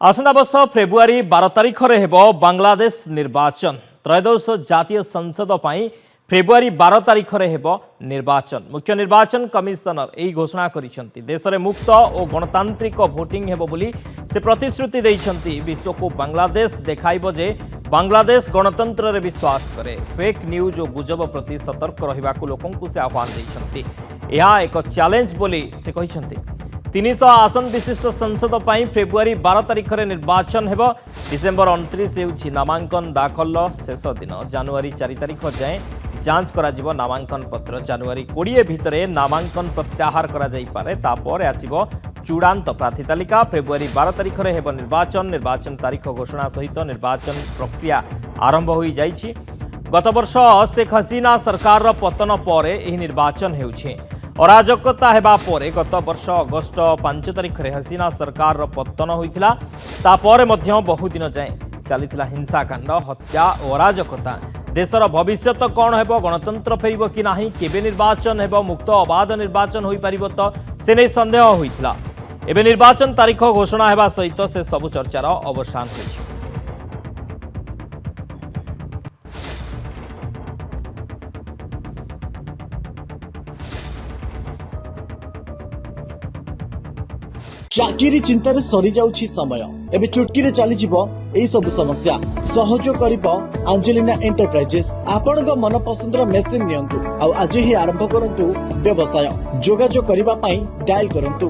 आसंता वर्ष फेब्रुआरी 12 तारिख में हेब बांग्लादेश निर्वाचन। त्रयोदश जातीय संसद पर फेब्रुआरी 12 तारिख में हेब निर्वाचन। मुख्य निर्वाचन कमिशनर यही घोषणा करिसेंती। देश में मुक्त और गणतांत्रिक भोटिंग हेब बोली से प्रतिश्रुति देइसेंती। विश्व को बांग्लादेश देखाइब जे बांग्लादेश गणतंत्र रे विश्वास करे। फेक न्यूज और गुजब प्रति सतर्क रहिबाकू लोकंकु से आह्वान देइसेंती। यह एक चैलेंज बोली से कहिसेंती। 300 आसन विशिष्ट संसद पर फेब्रुआरी 12 तारिख में निर्वाचन हेब। डिसेम्बर 29 होउछि नामांकन दाखल शेष दिन। जनवरी 4 तारिख जाए जांच करा नामांकन पत्र। जनवरी 20 भितर नामांकन प्रत्याहार करा जाई पारे। तापर आसिबो चूड़ांत प्रार्थी तालिका। फेब्रुआरी 12 तारिख में हेब निर्वाचन। निर्वाचन तारीख घोषणा सहित निर्वाचन प्रक्रिया आरंभ हो जाइछि। गत वर्ष शेख हसीना सरकार पतन पर यह निर्वाचन हेउछि। अराजकता हेबा परे गत वर्ष अगस्ट 5 तारिख में हसीना सरकार पतन होइथिला। तापर मध्य बहु दिन जाए चलीथिला हिंसाकांड, हत्या और अराजकता। देशर भविष्य कौन हेबो, गणतंत्र फेरिबो कि नाही, केबे निर्वाचन हेबो, मुक्त अबाध निर्वाचन होई पारिबो तो से नै संदेह होइथिला। एबे निर्वाचन तारीख घोषणा हेबा सहित से सबु चर्चार अवसान होइछि। चाकरी चिंतार सरी जाउछि समय। एबे चुटकी रे चली जिवो एई सब समस्या सहयोग करिवो आंजेलिना एंटरप्राइजेस। आपनक मन पसंदर मेसिन नियंतु आ आज ही आरंभ करंतु व्यवसाय। जोगाजोग करिबा पई डायल करंतु